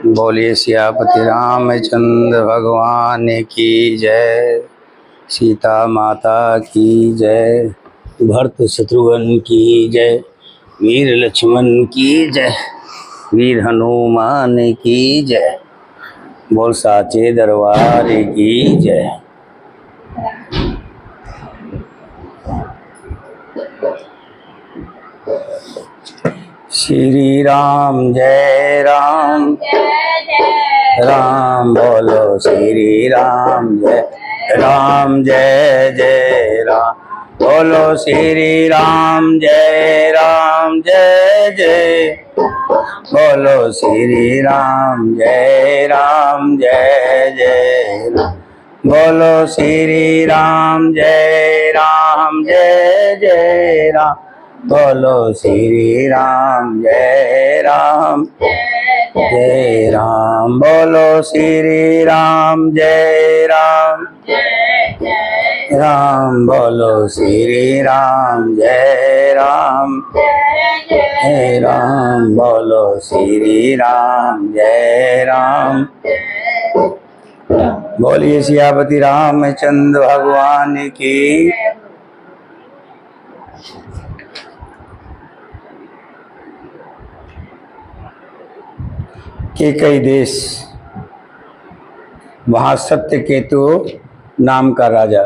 बोलिए सियापति रामचंद्र भगवान की जय, सीता माता की जय, भरत शत्रुघ्न की जय, वीर लक्ष्मण की जय, वीर हनुमान की जय, बोल साचे दरबार की जय। श्री राम जय राम, राम बोलो श्री राम जय राम, जय जय राम बोलो श्री राम जय राम, जय जय बोलो श्री राम जय राम, जय जय बोलो श्री राम जय राम, जय जय राम बोलो श्री राम जय राम, जय राम बोलो श्री राम जय राम, राम बोलो श्री राम जय राम, जय राम बोलो श्री राम जय राम। बोलिए सियापति रामचंद्र भगवान की। कई देश, वहाँ सत्यकेतु नाम का राजा,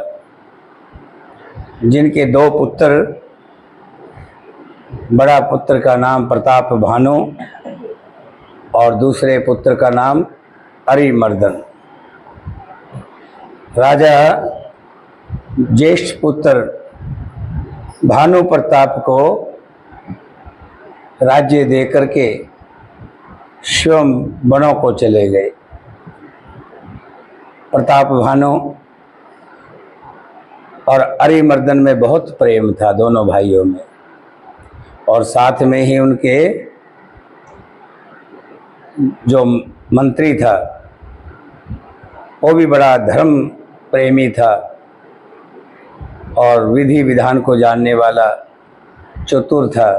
जिनके दो पुत्र, बड़ा पुत्र का नाम प्रताप भानु और दूसरे पुत्र का नाम अरिमर्दन। राजा ज्येष्ठ पुत्र भानु प्रताप को राज्य देकर के स्वयं वनों को चले गए। प्रताप भानु और अरिमर्दन में बहुत प्रेम था दोनों भाइयों में, और साथ में ही उनके जो मंत्री था वो भी बड़ा धर्म प्रेमी था और विधि विधान को जानने वाला चतुर था।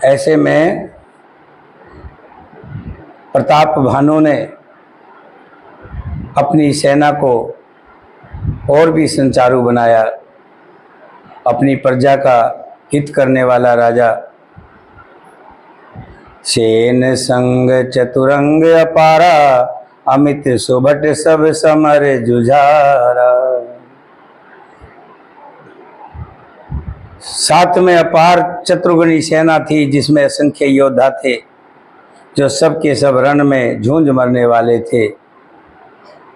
ऐसे में प्रताप भानु ने अपनी सेना को और भी संचारू बनाया। अपनी प्रजा का हित करने वाला राजा, सेन संग चतुरंग अपारा, अमित सुभट सब समर जुझारा। साथ में अपार चतुर्गुणी सेना थी, जिसमें असंख्य योद्धा थे जो सब के सब रण में झूंझ मरने वाले थे।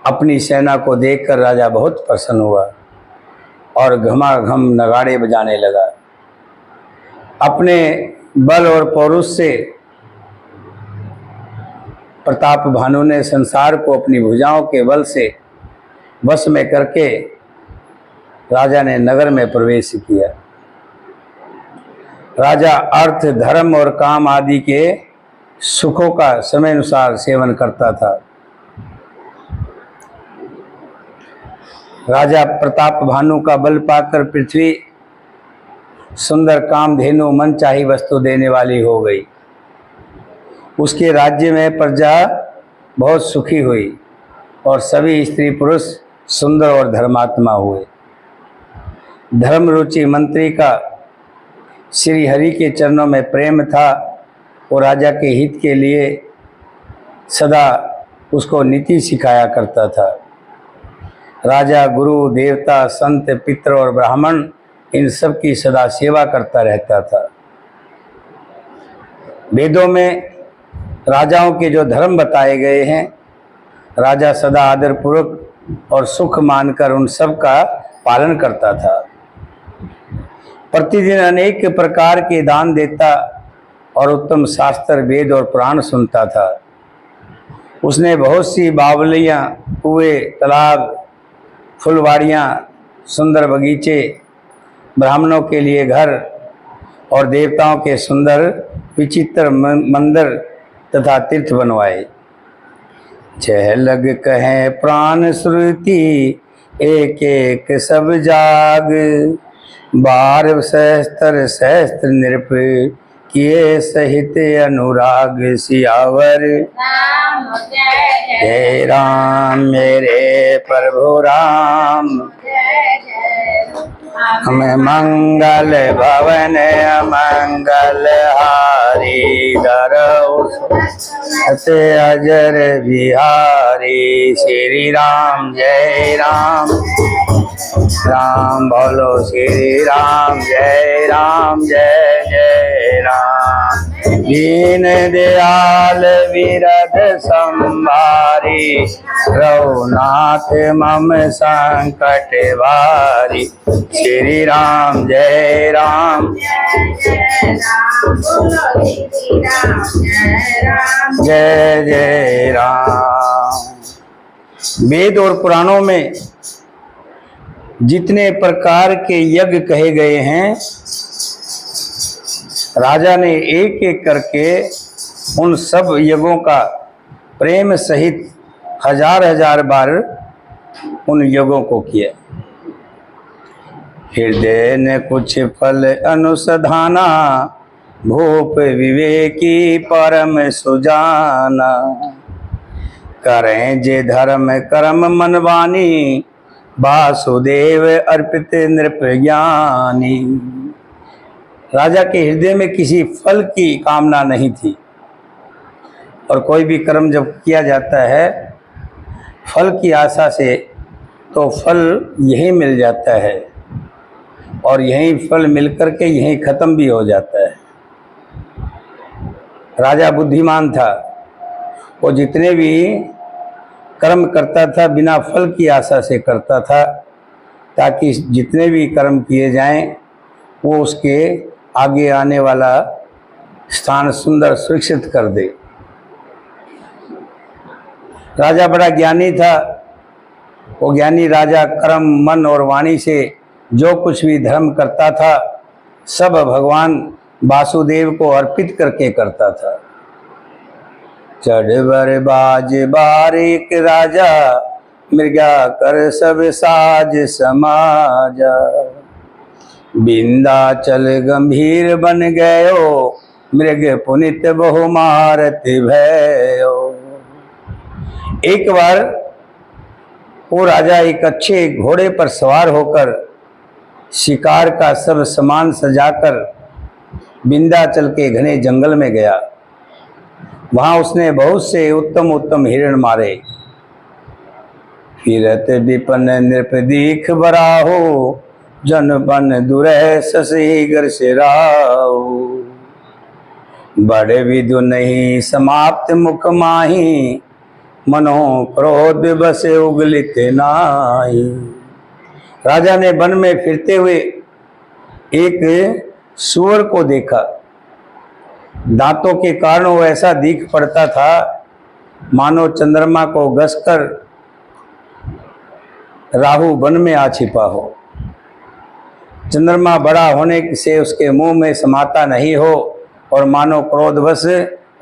अपनी सेना को देखकर राजा बहुत प्रसन्न हुआ और घमाघम नगाड़े बजाने लगा। अपने बल और पौरुष से प्रताप भानु ने संसार को अपनी भुजाओं के बल से वश में करके राजा ने नगर में प्रवेश किया। राजा अर्थ, धर्म और काम आदि के सुखों का समय अनुसार सेवन करता था। राजा प्रताप भानु का बल पाकर पृथ्वी सुंदर कामधेनु मनचाही वस्तु देने वाली हो गई। उसके राज्य में प्रजा बहुत सुखी हुई और सभी स्त्री पुरुष सुंदर और धर्मात्मा हुए। धर्म रुचि मंत्री का श्री हरि के चरणों में प्रेम था और राजा के हित के लिए सदा उसको नीति सिखाया करता था। राजा गुरु देवता संत पितर और ब्राह्मण इन सब की सदा सेवा करता रहता था। वेदों में राजाओं के जो धर्म बताए गए हैं, राजा सदा आदर पूर्वक और सुख मानकर उन सब का पालन करता था। प्रतिदिन अनेक प्रकार के दान देता और उत्तम शास्त्र वेद और पुराण सुनता था। उसने बहुत सी बावलियाँ, कुएं, तालाब, फुलवाड़ियाँ, सुंदर बगीचे, ब्राह्मणों के लिए घर और देवताओं के सुंदर विचित्र मंदिर तथा तीर्थ बनवाए। छह लग कहें प्राण श्रुति, एक एक सब जाग, बार सहस्त्र सहस्त्र नृप, किए सहित अनुराग सियावर। जय राम मेरे प्रभु राम, हमें मंगल भवन मंगल हारी धरऊ सत्य अजर बिहारी। श्री राम जय राम, राम बोलो श्री राम जय जय राम। दीन दयाल विरध संभारी, रघुनाथ मम संकट भारी। श्री राम जय राम, जय जय राम। वेद और पुराणों में जितने प्रकार के यज्ञ कहे गए हैं, राजा ने एक एक करके उन सब यज्ञों का प्रेम सहित हजार हजार बार उन यज्ञों को किया। हृदय ने कुछ फल अनुसधाना, भूप विवेकी परम सुजाना। करें जे धर्म कर्म मनवानी, वासुदेव अर्पित नृप ज्ञानी। राजा के हृदय में किसी फल की कामना नहीं थी, और कोई भी कर्म जब किया जाता है फल की आशा से, तो फल यहीं मिल जाता है, और यहीं फल मिलकर के यहीं खत्म भी हो जाता है। राजा बुद्धिमान था, वो जितने भी कर्म करता था बिना फल की आशा से करता था, ताकि जितने भी कर्म किए जाएं वो उसके आगे आने वाला स्थान सुंदर सुरक्षित कर दे। राजा बड़ा ज्ञानी था। वो ज्ञानी राजा कर्म मन और वाणी से जो कुछ भी धर्म करता था, सब भगवान वासुदेव को अर्पित करके करता था। चढ़ बाज बारिक राजा, मृगा कर सब साज समाजा। विंध्याचल गंभीर बन गयो, मृग पुनित बहु मारत भयो। एक बार वो राजा एक अच्छे घोड़े पर सवार होकर शिकार का सब सामान सजाकर विंध्याचल के घने जंगल में गया। वहां उसने बहुत से उत्तम उत्तम हिरण मारे। फिरत विपन नृप दीख बराहो, जन बन दुरह ससी गर से राहो। बड़े विदु नहीं समाप्त मुख माही, मनो क्रोध बसे उगलित नाही। राजा ने वन में फिरते हुए एक सूअर को देखा। दांतों के कारण वो ऐसा दिख पड़ता था मानो चंद्रमा को घसकर राहु वन में आ छिपा हो। चंद्रमा बड़ा होने से उसके मुंह में समाता नहीं हो, और मानो क्रोधवश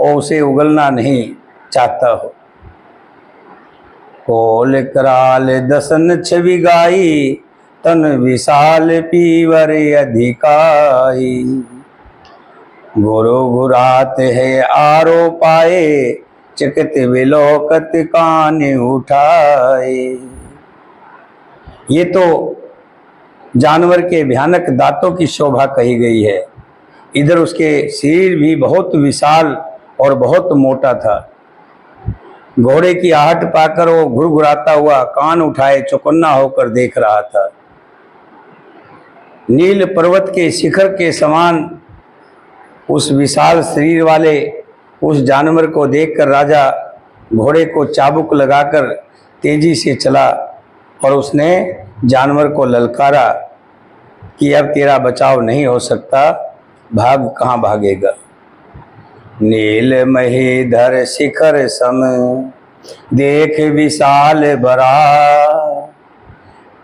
वो उसे उगलना नहीं चाहता हो। कोल कराल दसन छवि गाई, तन विशाल पीवर अधिकाई। गुरु गुरात है आरो पाए, चकित विलोकत कान उठाए। ये तो जानवर के भयानक दांतों की शोभा कही गई है। इधर उसके शरीर भी बहुत विशाल और बहुत मोटा था। घोड़े की आहट पाकर वो घुरघुराता हुआ कान उठाए चौकन्ना होकर देख रहा था। नील पर्वत के शिखर के समान उस विशाल शरीर वाले उस जानवर को देखकर राजा घोड़े को चाबुक लगाकर तेजी से चला, और उसने जानवर को ललकारा कि अब तेरा बचाव नहीं हो सकता, भाग कहाँ भागेगा। नील महीधर शिखर सम देख विशाल बरा,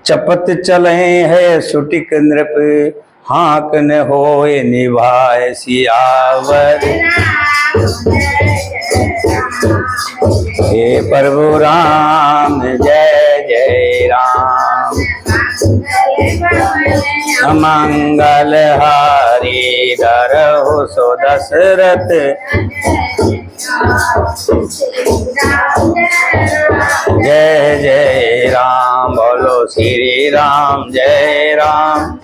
चपत चले है सुटिक नृप हाँक न होए निभाए सियावर। हे प्रभु राम जय जय राम। मंगल हारी धरहु सो दशरथ जय जय राम बोलो श्री राम जय राम।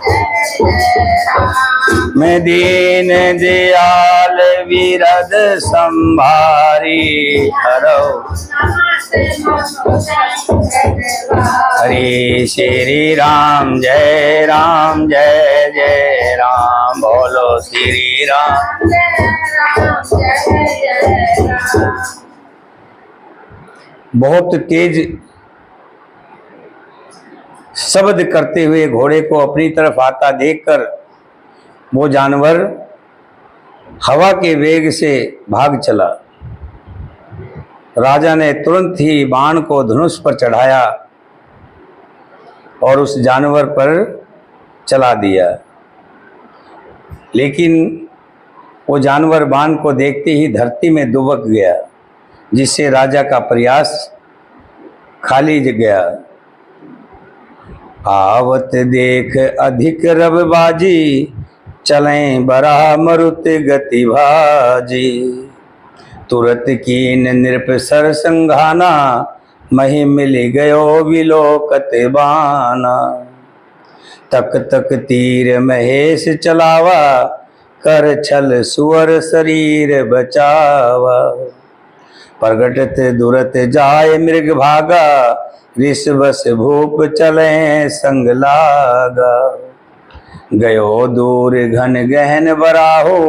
मैं दीन दयाल विरद संभारी हरो हरि श्री राम जय जय राम बोलो श्री राम। बहुत तेज शब्द करते हुए घोड़े को अपनी तरफ आता देखकर वो जानवर हवा के वेग से भाग चला। राजा ने तुरंत ही बाण को धनुष पर चढ़ाया और उस जानवर पर चला दिया, लेकिन वो जानवर बाण को देखते ही धरती में दुबक गया, जिससे राजा का प्रयास खाली गया। आवत देख अधिक रबबाजी चलें बरा मरुत गति भाजी। तुरत कीन नृप सर संघाना मही मिल गयो विलोकत बाना। तक तक तीर महेश चलावा कर छल सुअर शरीर बचावा। प्रगटत दुरत जाय मृग भागा ऋषवस भूप चले संग लागा। गयो दूर घन गहन बराहो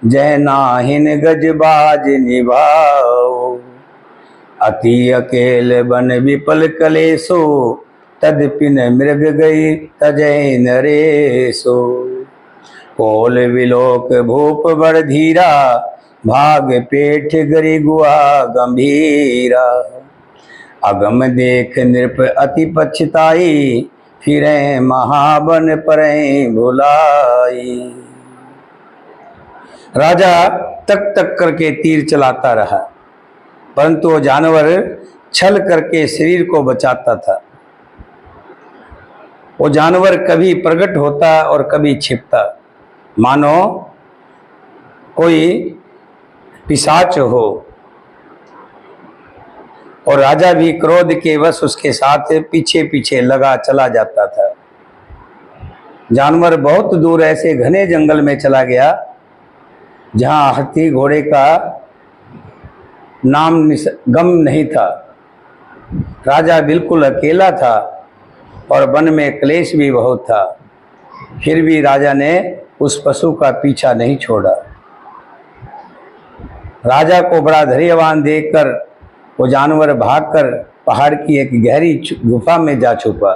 जय नाहिन गजबाज निभाओ। अति अकेल बन विपल कलेसो तदपिन मृग गई तजय नरेसो। कोल विलोक भूप बड़ धीरा भाग पेठ गरी गुआ गंभीरा। अगम देख नृप अति पछताई फिरे महाबन परे भुलाई। राजा तक तक करके तीर चलाता रहा, परंतु वो जानवर छल करके शरीर को बचाता था। वो जानवर कभी प्रकट होता और कभी छिपता, मानो कोई पिशाच हो, और राजा भी क्रोध के वश उसके साथ पीछे पीछे लगा चला जाता था। जानवर बहुत दूर ऐसे घने जंगल में चला गया जहां हाथी घोड़े का नाम गम नहीं था। राजा बिल्कुल अकेला था और वन में क्लेश भी बहुत था, फिर भी राजा ने उस पशु का पीछा नहीं छोड़ा। राजा को बड़ा धैर्यवान देखकर वो जानवर भागकर पहाड़ की एक गहरी गुफा में जा छुपा।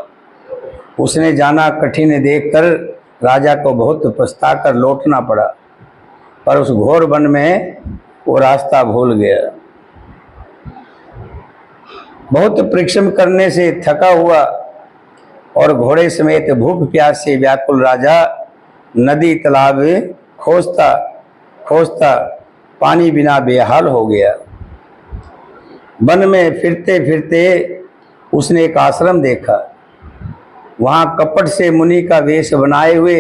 उसने जाना कठिन देखकर राजा को बहुत पछताकर लौटना पड़ा, पर उस घोर वन में वो रास्ता भूल गया। बहुत परिश्रम करने से थका हुआ और घोड़े समेत भूख प्यास से व्याकुल राजा नदी तालाब खोजता खोजता पानी बिना बेहाल हो गया। वन में फिरते फिरते उसने एक आश्रम देखा। वहाँ कपट से मुनि का वेश बनाए हुए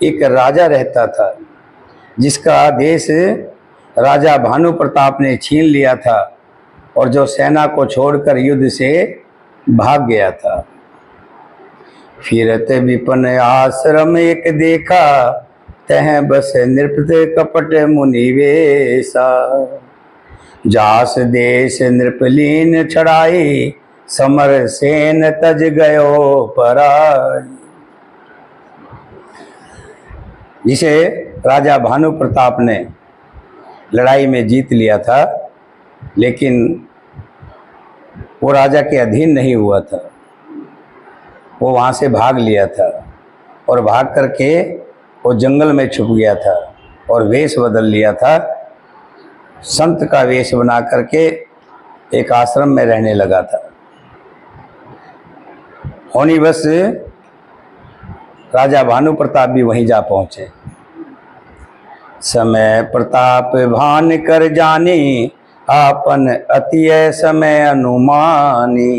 एक राजा रहता था, जिसका देश राजा भानु प्रताप ने छीन लिया था और जो सेना को छोड़कर युद्ध से भाग गया था। फिरत विपन आश्रम एक देखा तह बस नृप कपट मुनि वेशा। जास देश नृपलीन छड़ाई समर सेन तज गयो पराई। जिसे राजा भानु प्रताप ने लड़ाई में जीत लिया था, लेकिन वो राजा के अधीन नहीं हुआ था। वो वहाँ से भाग लिया था और भाग करके वो जंगल में छुप गया था और वेश बदल लिया था। संत का वेश बना करके एक आश्रम में रहने लगा था। होनी बस राजा भानु प्रताप भी वहीं जा पहुँचे। समय प्रताप भान कर जानी आपन अतिय समय अनुमानी।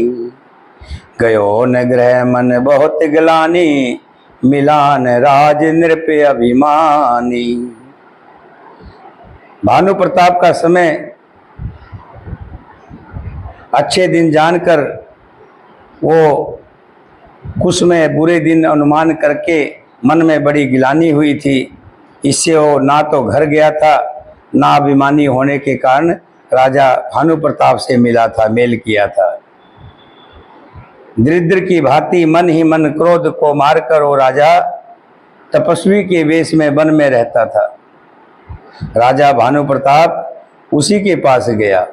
गयो न ग्रह मन बहुत ग्लानी मिलान राज नृप अभिमानी। भानु प्रताप का समय अच्छे दिन जानकर वो कुछ में बुरे दिन अनुमान करके मन में बड़ी गिलानी हुई थी। इससे वो ना तो घर गया था, ना अभिमानी होने के कारण राजा भानु प्रताप से मिला था, मेल किया था। दरिद्र की भांति मन ही मन क्रोध को मारकर वो राजा तपस्वी के वेश में वन में रहता था। राजा भानु प्रताप उसी के पास गया।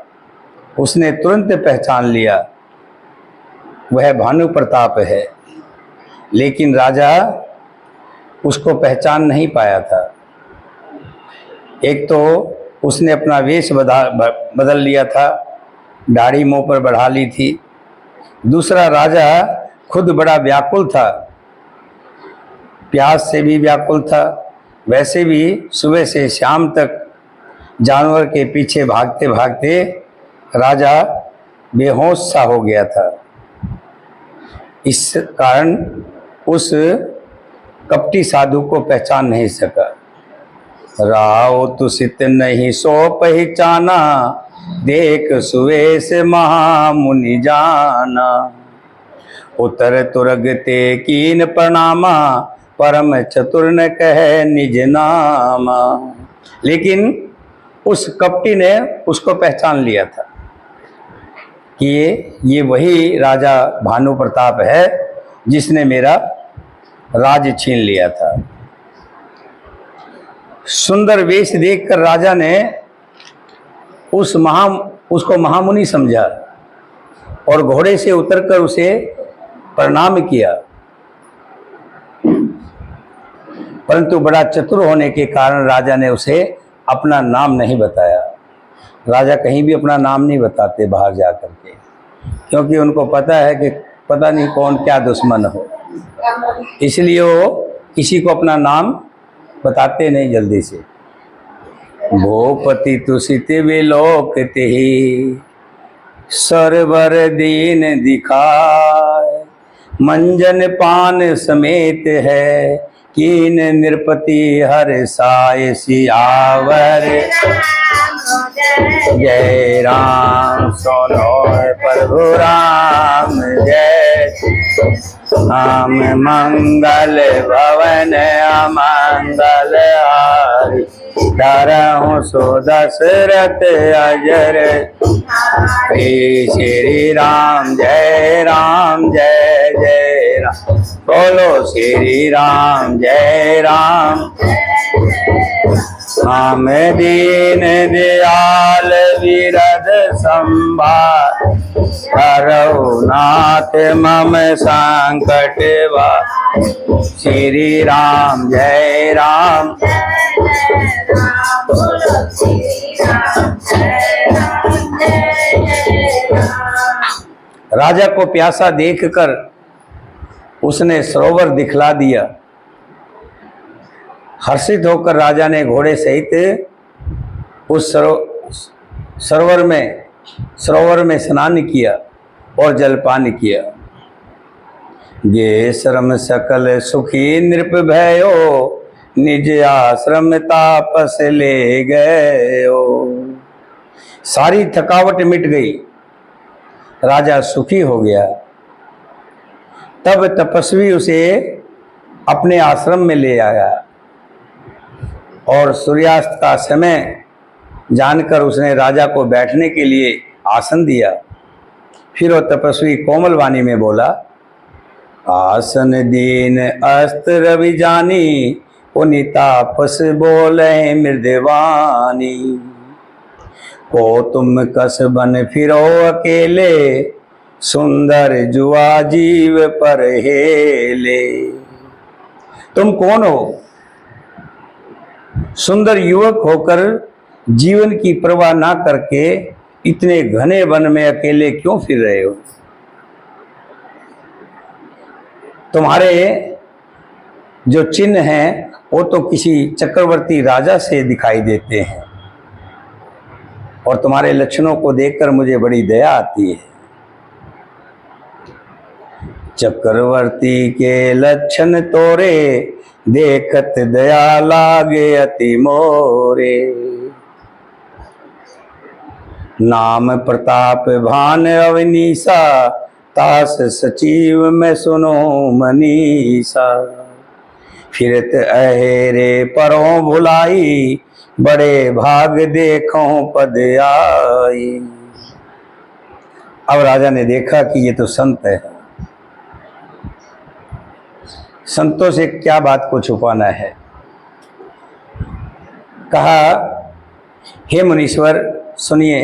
उसने तुरंत पहचान लिया वह भानु प्रताप है, लेकिन राजा उसको पहचान नहीं पाया था। एक तो उसने अपना वेश बदल लिया था, दाढ़ी मुंह पर बढ़ा ली थी। दूसरा, राजा खुद बड़ा व्याकुल था, प्यास से भी व्याकुल था। वैसे भी सुबह से शाम तक जानवर के पीछे भागते भागते राजा बेहोश सा हो गया था। इस कारण उस कपटी साधु को पहचान नहीं सका। राव तुसित नहीं सो पहचाना, देख सुवेश महामुनि जाना। उतर तुरगते कीन प्रणामा, परम चतुर न कहे निज नामा। लेकिन उस कपटी ने उसको पहचान लिया था कि ये वही राजा भानु प्रताप है जिसने मेरा राज छीन लिया था। सुंदर वेश देखकर राजा ने उसको महामुनि समझा और घोड़े से उतरकर उसे प्रणाम किया। परंतु बड़ा चतुर होने के कारण राजा ने उसे अपना नाम नहीं बताया। राजा कहीं भी अपना नाम नहीं बताते बाहर जा कर के, क्योंकि उनको पता है कि पता नहीं कौन क्या दुश्मन हो, इसलिए वो किसी को अपना नाम बताते नहीं जल्दी से। भूपति तुसित विलोकते ही, सरवर दीन दिखाए। मंजन पान समेत है, कीन नृपति हर साय सियावर। जय राम सोनो प्रभु राम जय। हम मंगल भवन अमंगल हारी, धरहु सो दशरथ अजर। श्री राम जय जय राम। बोलो श्री राम जय राम। हम दीन दयाल विरध संभार, करहु नाथ मम संकट वार। श्री राम जय राम। राजा को प्यासा देखकर उसने सरोवर दिखला दिया। हर्षित होकर राजा ने घोड़े सहित उस सरोवर में स्नान किया और जलपान किया। ये श्रम सकल सुखी नृप भयो, निज आश्रम तापस ले गयो। सारी थकावट मिट गई, राजा सुखी हो गया। तब तपस्वी उसे अपने आश्रम में ले आया और सूर्यास्त का समय जानकर उसने राजा को बैठने के लिए आसन दिया। फिर वो तपस्वी कोमल वाणी में बोला, आसन दीन अस्त रवि जानी, पुनि तापस बोले मृदवानी। को तुम कस बन फिरो अकेले, सुंदर जुआ जीव पर हेले। तुम कौन हो? सुंदर युवक होकर जीवन की परवाह ना करके इतने घने वन में अकेले क्यों फिर रहे हो? तुम्हारे जो चिन्ह हैं वो तो किसी चक्रवर्ती राजा से दिखाई देते हैं और तुम्हारे लक्षणों को देखकर मुझे बड़ी दया आती है। चक्रवर्ती के लक्षण तोरे, देखत दया लागे अति मोरे। नाम प्रताप भान अवनीसा, तास सचिव में सुनो मनीषा। फिरत अहेरे परों भुलाई, बड़े भाग देखो पद आई। अब राजा ने देखा कि ये तो संत है, संतों से क्या बात को छुपाना है। कहा, हे मुनीश्वर सुनिए,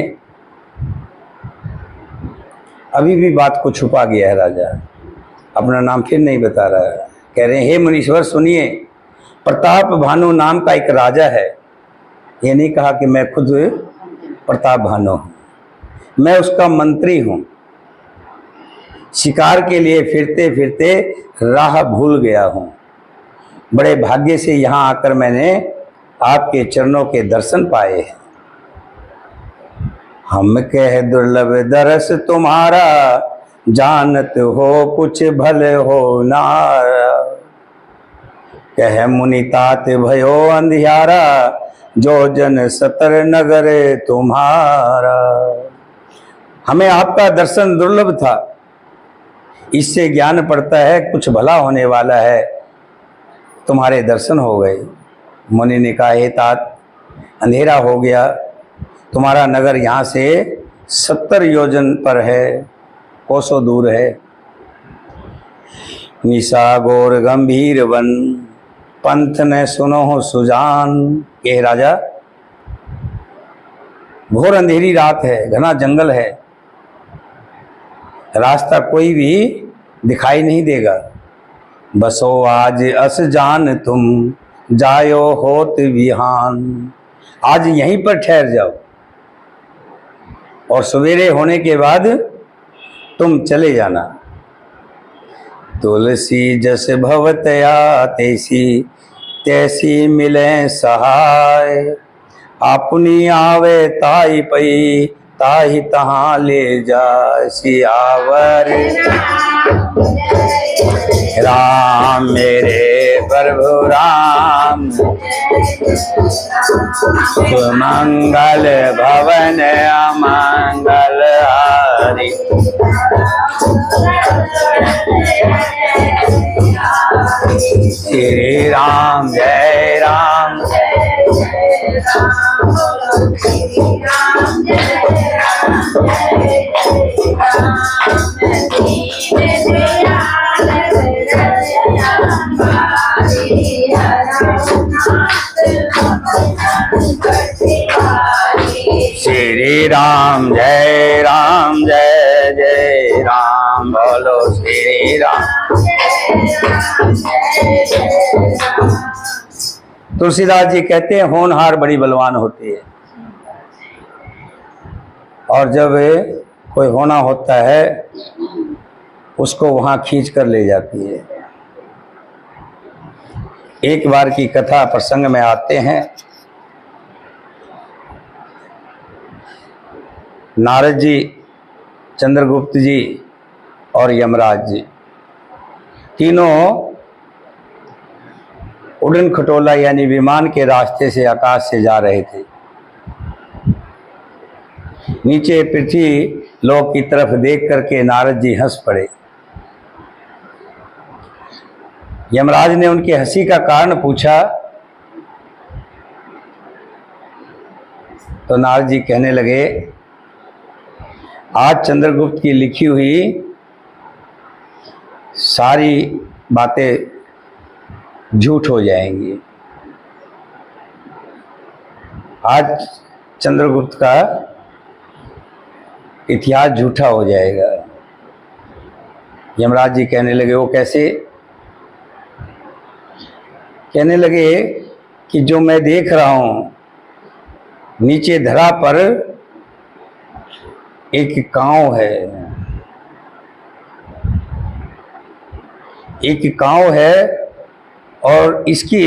अभी भी बात को छुपा गया है राजा, अपना नाम फिर नहीं बता रहा है। कह रहे हैं, हे मुनीश्वर सुनिए, प्रताप भानु नाम का एक राजा है। ये नहीं कहा कि मैं खुद प्रताप भानु हूँ, मैं उसका मंत्री हूँ। शिकार के लिए फिरते फिरते राह भूल गया हूँ। बड़े भाग्य से यहाँ आकर मैंने आपके चरणों के दर्शन पाए हैं। हम कह दुर्लभ दरस तुम्हारा, जानत हो कुछ भले हो नारा। कह मुनि तात भयो अंधियारा, जो जन सतर नगर तुम्हारा। हमें आपका दर्शन दुर्लभ था, इससे ज्ञान पड़ता है कुछ भला होने वाला है। तुम्हारे दर्शन हो गए। मुनि ने कहा, हे तात, अंधेरा हो गया, तुम्हारा नगर यहाँ से 70 योजन पर है, कोसों दूर है। निशा घोर गंभीर वन, पंथ ने सुनो सुजान। ये राजा, घोर अंधेरी रात है, घना जंगल है, रास्ता कोई भी दिखाई नहीं देगा। बसो आज अस जान तुम, जायो होत विहान। आज यहीं पर ठहर जाओ और सवेरे होने के बाद तुम चले जाना। तुलसी जस भवतया तैसी, तैसी मिले सहाय। अपनी आवे ताई पई, ताही तहाँ ले जा सियावर। राम मेरे प्रभु राम, सुमंगल भवन अमंगल हारी। श्री राम जय राम, श्री राम जय राम, जय जय राम, बोलो श्री राम। तुलसीदास जी कहते हैं, होनहार बड़ी बलवान होती है, और जब कोई होना होता है उसको वहां खींच कर ले जाती है। एक बार की कथा प्रसंग में आते हैं। नारद जी, चंद्रगुप्त जी और यमराज जी तीनों उड़न खटोला यानी विमान के रास्ते से आकाश से जा रहे थे। नीचे पृथ्वी लोक की तरफ देख करके नारद जी हंस पड़े। यमराज ने उनकी हंसी का कारण पूछा तो नारद जी कहने लगे, आज चंद्रगुप्त की लिखी हुई सारी बातें झूठ हो जाएंगी। आज चंद्रगुप्त का इतिहास झूठा हो जाएगा। यमराज जी कहने लगे, वो कैसे? कहने लगे कि जो मैं देख रहा हूं, नीचे धरा पर एक कांव है, एक कांव है और इसकी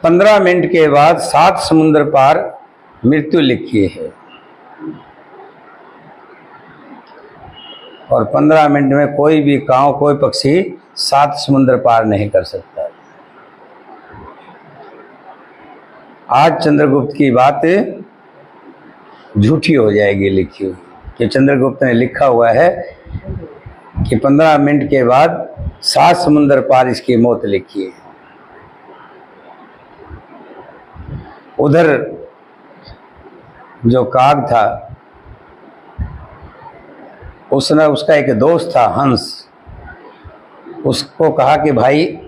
15 मिनट के बाद 7 समुद्र पार मृत्यु लिखी है। और 15 मिनट में कोई भी कांव, कोई पक्षी 7 समुद्र पार नहीं कर सकता। आज चंद्रगुप्त की बात झूठी हो जाएगी लिखी हुई, कि चंद्रगुप्त ने लिखा हुआ है कि 15 मिनट के बाद 7 समुद्र पार इसकी मौत लिखी है। उधर जो काग था, उसने, उसका एक दोस्त था हंस, उसको कहा कि भाई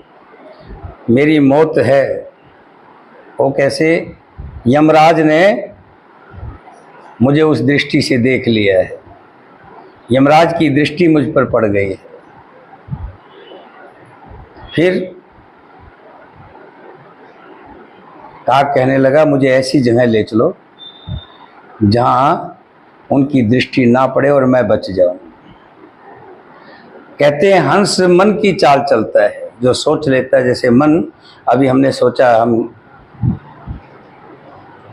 मेरी मौत है। वो कैसे? यमराज ने मुझे उस दृष्टि से देख लिया है, यमराज की दृष्टि मुझ पर पड़ गई है। फिर काग कहने लगा, मुझे ऐसी जगह ले चलो जहां उनकी दृष्टि ना पड़े और मैं बच जाऊं। कहते हैं हंस मन की चाल चलता है, जो सोच लेता है। जैसे मन, अभी हमने सोचा, हम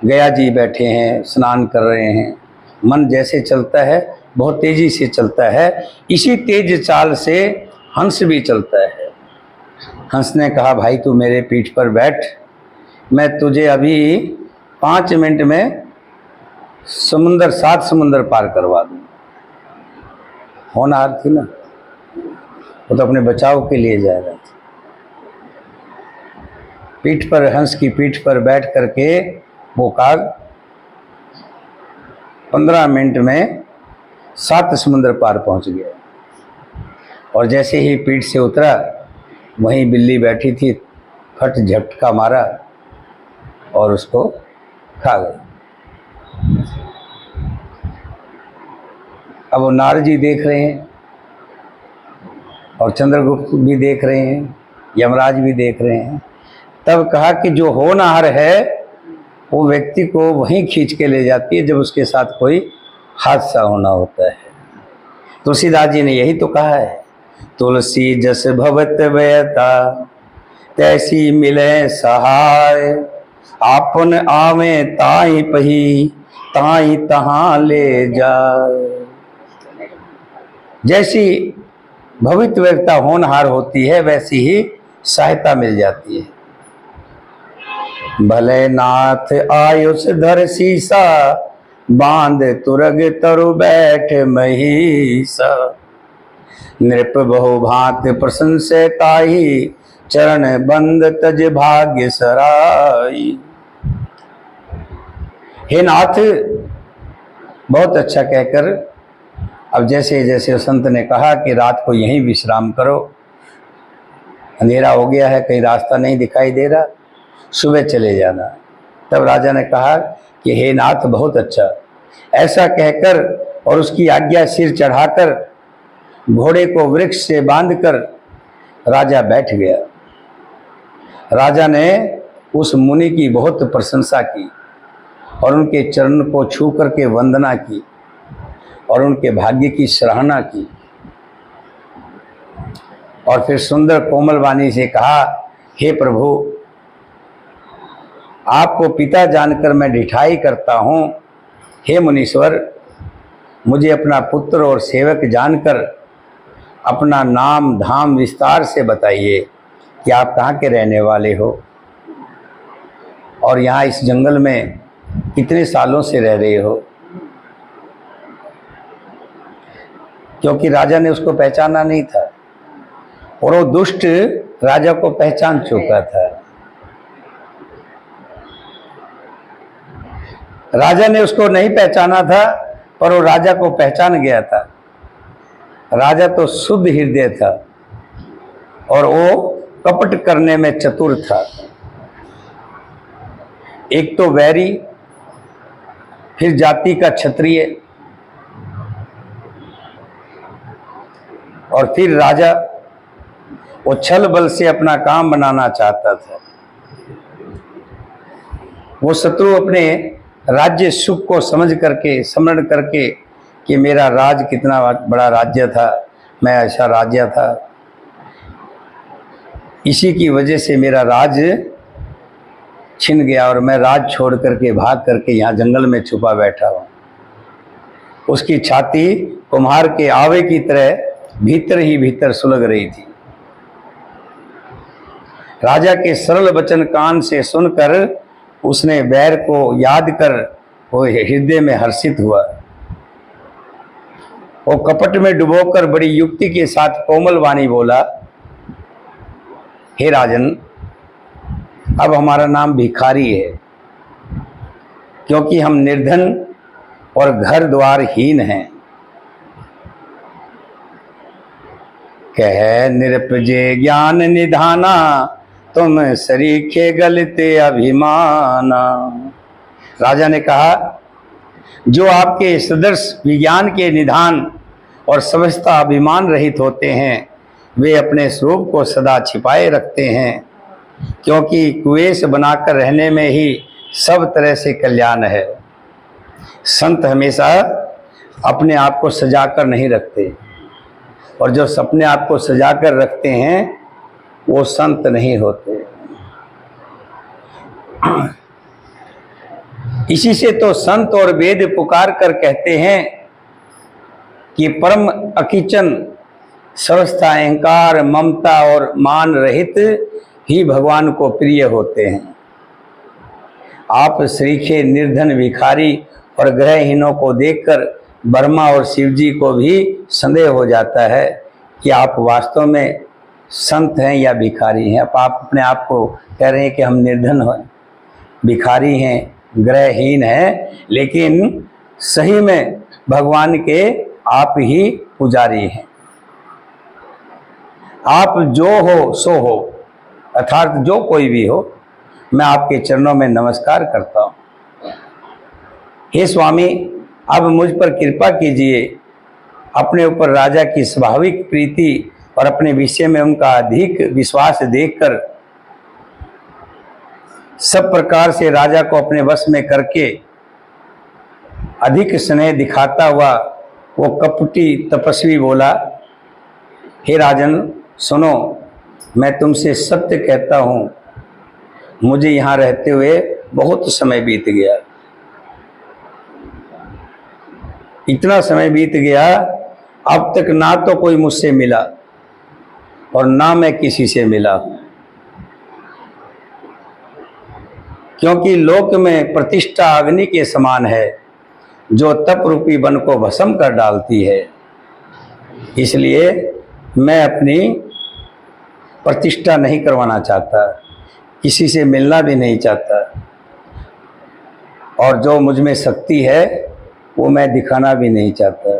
गया जी बैठे हैं, स्नान कर रहे हैं, मन जैसे चलता है बहुत तेजी से चलता है, इसी तेज चाल से हंस भी चलता है। हंस ने कहा, भाई तू मेरे पीठ पर बैठ, मैं तुझे अभी 5 मिनट में 7 समुंदर पार करवा दूँ। होनहार थी ना, वो तो अपने बचाव के लिए जा रहा था। पीठ पर, हंस की पीठ पर बैठ करके वो काग 15 मिनट में 7 समुंदर पार पहुंच गया। और जैसे ही पीठ से उतरा, वहीं बिल्ली बैठी थी, फट झटका मारा और उसको खा गई। अब वो नारद जी देख रहे हैं और चंद्रगुप्त भी देख रहे हैं, यमराज भी देख रहे हैं। तब कहा कि जो होनहार है वो व्यक्ति को वहीं खींच के ले जाती है जब उसके साथ कोई हादसा होना होता है। तुलसीदास जी ने यही तो कहा है, तुलसी जस भवत व्यता तैसी मिले सहाय, आपन आवे ताई पही ताई तहां ले जाए। जैसी भविष्यवक्ता होनहार होती है, वैसी ही सहायता मिल जाती है। भले नाथ आयुष धर सीसा, बांध तुरग तरु बैठ महिषा, नृप बहु भांत प्रशंसे ताही, चरण बंद तज भाग्य सराई। हे नाथ, बहुत अच्छा कहकर अब जैसे जैसे संत ने कहा कि रात को यहीं विश्राम करो, अंधेरा हो गया है, कहीं रास्ता नहीं दिखाई दे रहा, सुबह चले जाना। तब राजा ने कहा कि हे नाथ, बहुत अच्छा। ऐसा कहकर और उसकी आज्ञा सिर चढ़ाकर घोड़े को वृक्ष से बांधकर राजा बैठ गया। राजा ने उस मुनि की बहुत प्रशंसा की और उनके चरण को छू करके वंदना की और उनके भाग्य की सराहना की। और फिर सुंदर कोमल वाणी से कहा, हे प्रभु, आपको पिता जानकर मैं ढिठाई करता हूँ। हे मुनीश्वर, मुझे अपना पुत्र और सेवक जानकर अपना नाम धाम विस्तार से बताइए कि आप कहाँ के रहने वाले हो और यहाँ इस जंगल में कितने सालों से रह रहे हो। क्योंकि राजा ने उसको पहचाना नहीं था और वो दुष्ट राजा को पहचान चुका था। राजा ने उसको नहीं पहचाना था, पर वो राजा को पहचान गया था। राजा तो शुद्ध हृदय था और वो कपट करने में चतुर था। एक तो वैरी, फिर जाति का क्षत्रिय और फिर राजा। वो छल बल से अपना काम बनाना चाहता था। वो शत्रु अपने राज्य सुख को समझ करके, स्मरण करके कि मेरा राज कितना बड़ा राज्य था, मैं ऐसा राजा था, इसी की वजह से मेरा राज छिन गया और मैं राज छोड़ करके भाग करके यहाँ जंगल में छुपा बैठा हूँ। उसकी छाती कुम्हार के आवे की तरह भीतर ही भीतर सुलग रही थी। राजा के सरल वचन कान से सुनकर उसने बैर को याद कर वो हृदय में हर्षित हुआ। वो कपट में डुबोकर बड़ी युक्ति के साथ कोमल वाणी बोला, हे राजन, अब हमारा नाम भिखारी है, क्योंकि हम निर्धन और घर द्वारहीन हैं। कह निरपजे ज्ञान निधाना, तुम सरीखे गलते अभिमाना। राजा ने कहा, जो आपके सदृश विज्ञान के निधान और समझता अभिमान रहित होते हैं, वे अपने स्वरूप को सदा छिपाए रखते हैं, क्योंकि कुएस बनाकर रहने में ही सब तरह से कल्याण है। संत हमेशा अपने आप को सजाकर नहीं रखते, और जो अपने आप को सजाकर रखते हैं वो संत नहीं होते। इसी से तो संत और वेद पुकार कर कहते हैं कि परम अकिंचन सर्वस्था अहंकार ममता और मान रहित ही भगवान को प्रिय होते हैं। आप श्रीखे निर्धन भिखारी और ग्रहहीनों को देखकर ब्रह्मा और शिव जी को भी संदेह हो जाता है कि आप वास्तव में संत हैं या भिखारी हैं। अब आप अपने आप को कह रहे हैं कि हम निर्धन हैं, भिखारी हैं, ग्रहहीन हैं, लेकिन सही में भगवान के आप ही पुजारी हैं। आप जो हो सो हो, अर्थात जो कोई भी हो, मैं आपके चरणों में नमस्कार करता हूँ। हे स्वामी, अब मुझ पर कृपा कीजिए। अपने ऊपर राजा की स्वाभाविक प्रीति और अपने विषय में उनका अधिक विश्वास देखकर सब प्रकार से राजा को अपने वश में करके अधिक स्नेह दिखाता हुआ वो कपटी तपस्वी बोला, हे राजन सुनो, मैं तुमसे सत्य कहता हूँ, मुझे यहाँ रहते हुए बहुत समय बीत गया। इतना समय बीत गया, अब तक ना तो कोई मुझसे मिला और ना मैं किसी से मिला, क्योंकि लोक में प्रतिष्ठा अग्नि के समान है जो तप रूपी वन को भस्म कर डालती है। इसलिए मैं अपनी प्रतिष्ठा नहीं करवाना चाहता, किसी से मिलना भी नहीं चाहता, और जो मुझ में शक्ति है वो मैं दिखाना भी नहीं चाहता।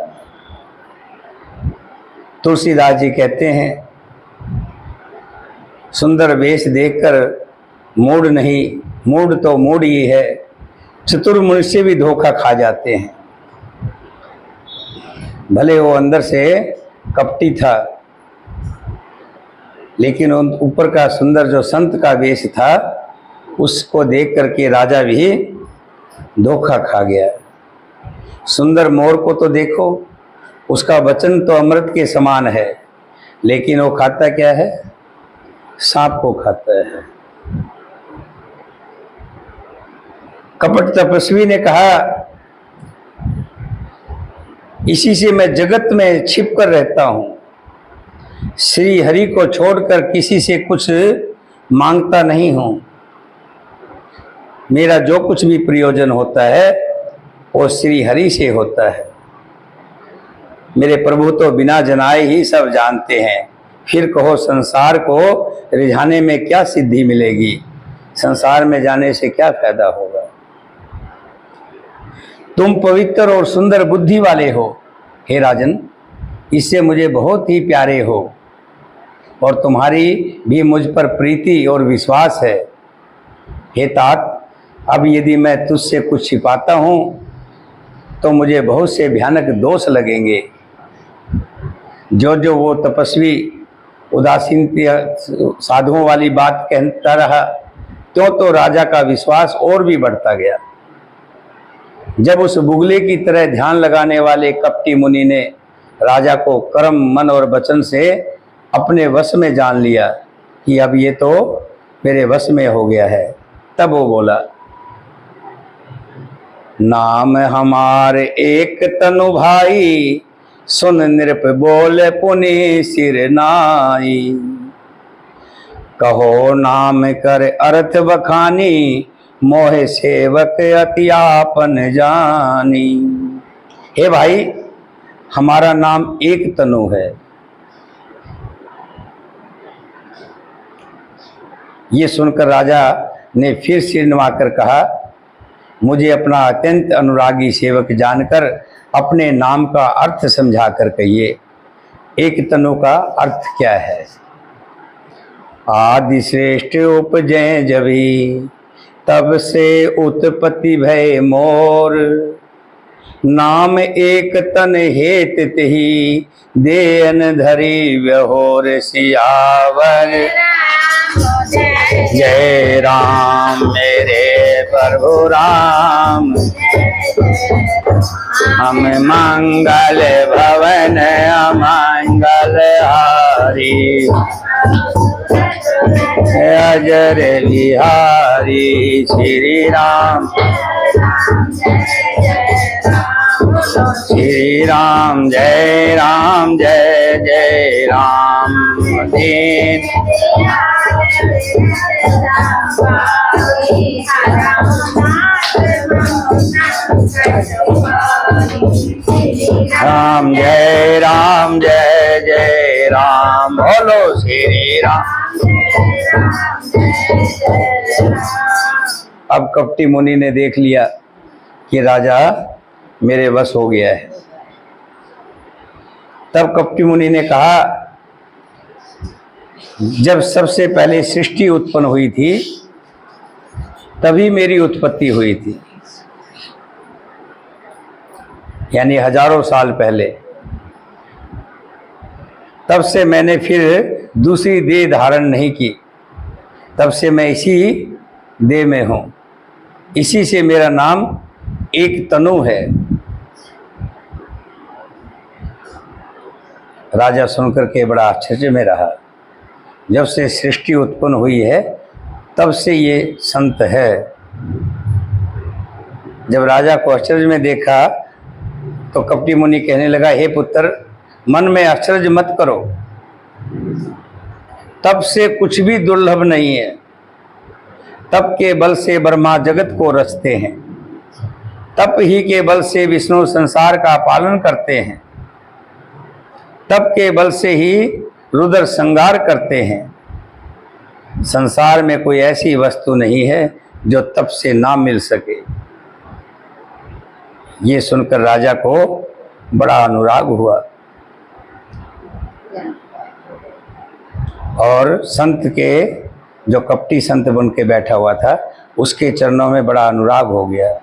तुलसीदास जी कहते हैं, सुंदर वेश देखकर मूड नहीं, मूड तो मूड ही है, चतुर मनुष्य भी धोखा खा जाते हैं। भले वो अंदर से कपटी था, लेकिन ऊपर का सुंदर जो संत का वेश था, उसको देख करके राजा भी धोखा खा गया। सुंदर मोर को तो देखो, उसका वचन तो अमृत के समान है, लेकिन वो खाता क्या है? सांप को खाता है। कपट तपस्वी ने कहा, इसी से मैं जगत में छिप कर रहता हूं, श्री हरि को छोड़कर किसी से कुछ मांगता नहीं हूं। मेरा जो कुछ भी प्रयोजन होता है वो श्री हरि से होता है। मेरे प्रभु तो बिना जनाए ही सब जानते हैं, फिर कहो संसार को रिझाने में क्या सिद्धि मिलेगी, संसार में जाने से क्या फायदा होगा। तुम पवित्र और सुंदर बुद्धि वाले हो हे राजन, इससे मुझे बहुत ही प्यारे हो, और तुम्हारी भी मुझ पर प्रीति और विश्वास है। हे तात, अब यदि मैं तुझसे कुछ छिपाता हूँ तो मुझे बहुत से भयानक दोष लगेंगे। जो जो वो तपस्वी उदासीन साधुओं वाली बात कहता रहा, त्यों तो राजा का विश्वास और भी बढ़ता गया। जब उस बुगले की तरह ध्यान लगाने वाले कपटी मुनि ने राजा को कर्म मन और वचन से अपने वश में जान लिया कि अब ये तो मेरे वश में हो गया है, तब वो बोला, नाम हमारे एक तनु भाई, सुन नृप बोल पुनि सिर नाई। कहो नाम कर अर्थ बखानी, मोह सेवक अति आपन जानी। हे भाई, हमारा नाम एक तनु है। ये सुनकर राजा ने फिर सिर नवाकर कहा, मुझे अपना अत्यंत अनुरागी सेवक जानकर अपने नाम का अर्थ समझा कर कहिए, एक तनु का अर्थ क्या है। आदि श्रेष्ठ उपजै जभी, तब से उत्पत्ति भय मोर। नाम एक तन हेत तिहि, देन धरी व्यहोर। सियावर जय राम मेरे प्रभु राम, हम मंगल भवन अमंगल हारी। अजर बिहारी श्री राम, श्री राम जय राम जय जय राम। दीन राम जय जय राम। बोलो श्री राम। अब कपटी मुनि ने देख लिया कि राजा मेरे वश हो गया है। तब कपटी मुनि ने कहा, जब सबसे पहले सृष्टि उत्पन्न हुई थी तभी मेरी उत्पत्ति हुई थी, यानी हजारों साल पहले। तब से मैंने फिर दूसरी देह धारण नहीं की, तब से मैं इसी देह में हूं। इसी से मेरा नाम एक तनु है। राजा सुनकर के बड़ा आश्चर्य में रहा। जब से सृष्टि उत्पन्न हुई है तब से ये संत है। जब राजा को आश्चर्य में देखा तो कपटी मुनि कहने लगा, हे पुत्र, मन में आश्चर्य मत करो। तब से कुछ भी दुर्लभ नहीं है। तप के बल से ब्रह्मा जगत को रचते हैं, तप ही के बल से विष्णु संसार का पालन करते हैं, तप के बल से ही रुद्र संहार करते हैं। संसार में कोई ऐसी वस्तु नहीं है जो तप से ना मिल सके। ये सुनकर राजा को बड़ा अनुराग हुआ और संत के, जो कपटी संत बन के बैठा हुआ था, उसके चरणों में बड़ा अनुराग हो गया।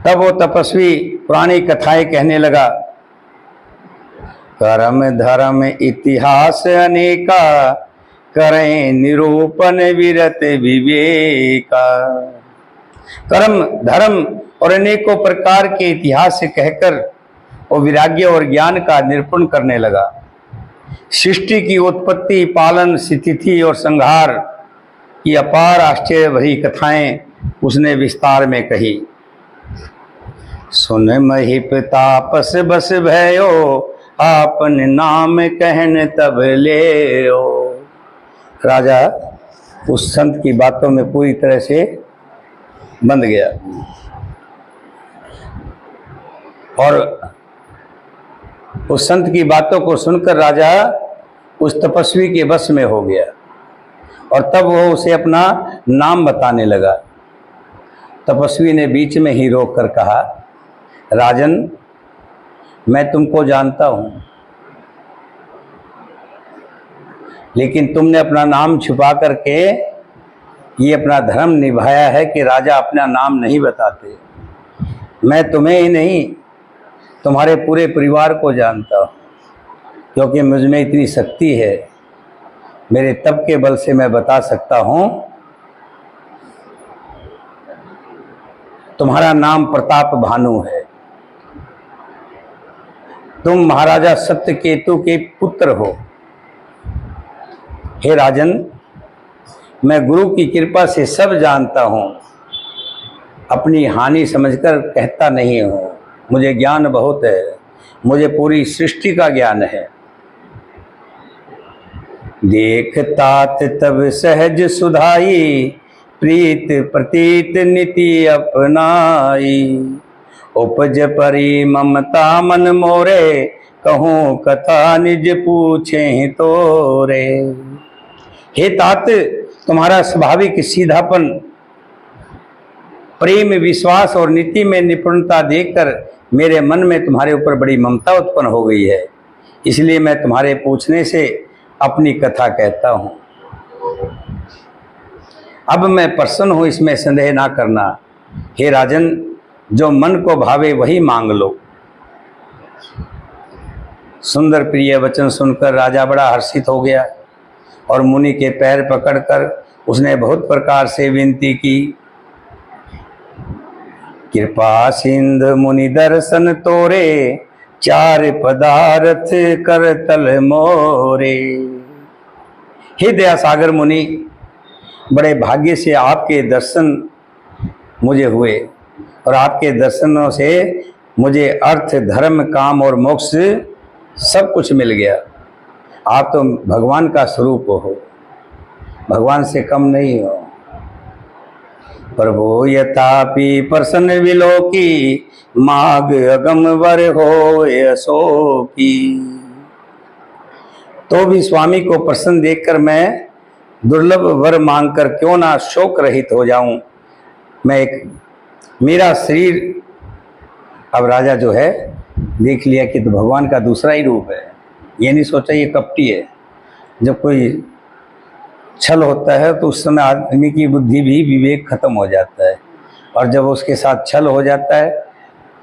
तब वो तपस्वी पुरानी कथाएं कहने लगा। कर्म धर्म इतिहास अनेका, करें निरूपण विरत विवेका। कर्म धर्म और अनेकों प्रकार के इतिहास से कहकर वो वैराग्य और ज्ञान का निरूपण करने लगा। सृष्टि की उत्पत्ति, पालन, स्थिति और संहार की अपार आश्चर्य भरी कथाएं उसने विस्तार में कही। सुन महिप तापस बस भयो, आपन नाम कहन तब ले ओ। राजा उस संत की बातों में पूरी तरह से बंध गया और उस संत की बातों को सुनकर राजा उस तपस्वी के वश में हो गया और तब वो उसे अपना नाम बताने लगा। तपस्वी ने बीच में ही रोक कर कहा, राजन, मैं तुमको जानता हूं, लेकिन तुमने अपना नाम छुपा करके ये अपना धर्म निभाया है कि राजा अपना नाम नहीं बताते। मैं तुम्हें ही नहीं, तुम्हारे पूरे परिवार को जानता हूं, क्योंकि मुझ में इतनी शक्ति है। मेरे तप के बल से मैं बता सकता हूं। तुम्हारा नाम प्रताप भानु है। तुम महाराजा सत्यकेतु के पुत्र हो। हे राजन, मैं गुरु की कृपा से सब जानता हूं। अपनी हानि समझकर कहता नहीं हूँ। मुझे ज्ञान बहुत है, मुझे पूरी सृष्टि का ज्ञान है। देख तात तब सहज सुधाई, प्रीत प्रतीत नीति अपनाई। उपज परी ममता मन मोरे, कहूँ कथा निज पूछे तोरे। हे तात, तुम्हारा स्वाभाविक सीधापन, प्रेम, विश्वास और नीति में निपुणता देखकर मेरे मन में तुम्हारे ऊपर बड़ी ममता उत्पन्न हो गई है, इसलिए मैं तुम्हारे पूछने से अपनी कथा कहता हूँ। अब मैं प्रसन्न हूँ, इसमें संदेह ना करना। हे राजन, जो मन को भावे वही मांग लो। सुंदर प्रिय वचन सुनकर राजा बड़ा हर्षित हो गया और मुनि के पैर पकड़कर उसने बहुत प्रकार से विनती की। कृपा सिंध मुनि दर्शन तोरे, चार पदार्थ कर तल मोरे। हे दया सागर मुनि, बड़े भाग्य से आपके दर्शन मुझे हुए और आपके दर्शनों से मुझे अर्थ, धर्म, काम और मोक्ष सब कुछ मिल गया। आप तो भगवान का स्वरूप हो, भगवान से कम नहीं हो। प्रभु यथापि प्रसन्न विलोकी, माग अगम वर हो यशो की। तो भी स्वामी को प्रसन्न देखकर मैं दुर्लभ वर मांगकर क्यों ना शोक रहित हो जाऊं। मेरा शरीर, अब राजा जो है देख लिया कि तो भगवान का दूसरा ही रूप है। ये नहीं सोचा ये कपटी है। जब कोई छल होता है तो उस समय आदमी की बुद्धि भी, विवेक खत्म हो जाता है, और जब उसके साथ छल हो जाता है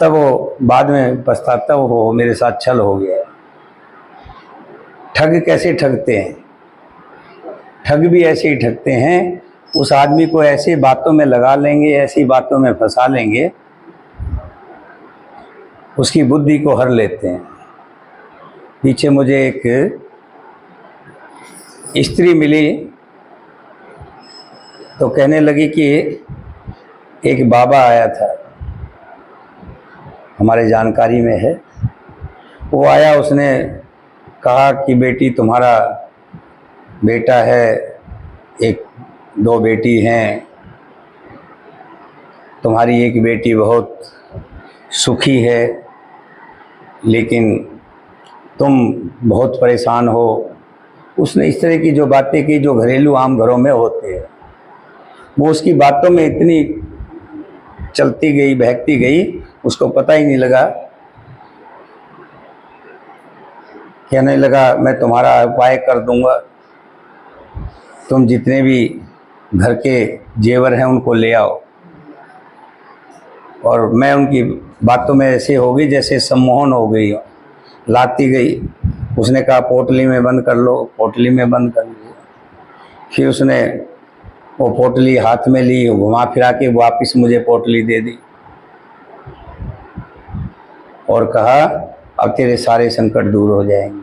तब वो बाद में पछताता हो, मेरे साथ छल हो गया। ठग कैसे ठगते हैं? ठग भी ऐसे ही ठगते हैं। उस आदमी को ऐसी बातों में लगा लेंगे, ऐसी बातों में फंसा लेंगे, उसकी बुद्धि को हर लेते हैं। पीछे मुझे एक स्त्री मिली तो कहने लगी कि एक बाबा आया था, हमारे जानकारी में है। वो आया, उसने कहा कि बेटी, तुम्हारा बेटा है, एक दो बेटी हैं, तुम्हारी एक बेटी बहुत सुखी है लेकिन तुम बहुत परेशान हो। उसने इस तरह की जो बातें की जो घरेलू आम घरों में होते हैं, वो उसकी बातों में इतनी चलती गई, बहकती गई, उसको पता ही नहीं लगा। कहने लगा, मैं तुम्हारा उपाय कर दूंगा, तुम जितने भी घर के जेवर हैं उनको ले आओ। और मैं उनकी बातों में ऐसे हो गई जैसे सम्मोहन हो गई हो। लाती गई, उसने कहा पोटली में बंद कर लो, पोटली में बंद कर लिया। फिर उसने वो पोटली हाथ में ली, घुमा फिरा के वापस मुझे पोटली दे दी और कहा अब तेरे सारे संकट दूर हो जाएंगे।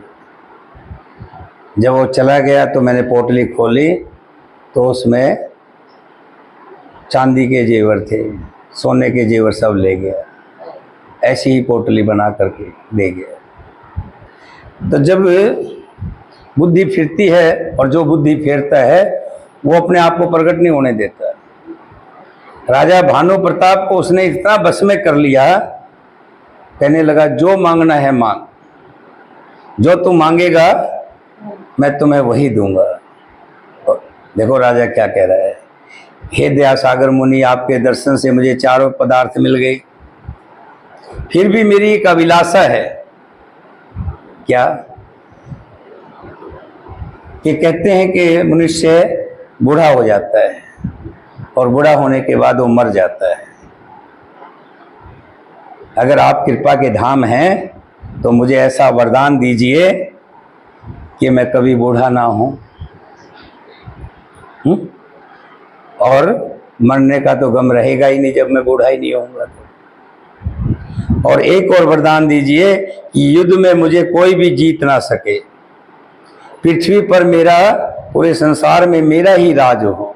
जब वो चला गया तो मैंने पोटली खोली तो उसमें चांदी के जेवर थे, सोने के जेवर सब ले गया। ऐसी ही पोटली बना करके दे गया। तो जब बुद्धि फिरती है, और जो बुद्धि फेरता है वो अपने आप को प्रकट नहीं होने देता। राजा भानु प्रताप को उसने इतना बस में कर लिया, कहने लगा जो मांगना है मांग, जो तू मांगेगा मैं तुम्हें वही दूंगा। देखो राजा क्या कह रहा है, हे दया सागर मुनि, आपके दर्शन से मुझे चारों पदार्थ मिल गई, फिर भी मेरी एक अभिलाषा है। क्या? कि कहते हैं कि मनुष्य बूढ़ा हो जाता है और बूढ़ा होने के बाद वो मर जाता है। अगर आप कृपा के धाम हैं तो मुझे ऐसा वरदान दीजिए कि मैं कभी बूढ़ा ना हूं, और मरने का तो गम रहेगा ही नहीं जब मैं बूढ़ा ही नहीं होऊंगा तो। और एक और वरदान दीजिए कि युद्ध में मुझे कोई भी जीत ना सके, पृथ्वी पर मेरा, पूरे संसार में मेरा ही राज हो।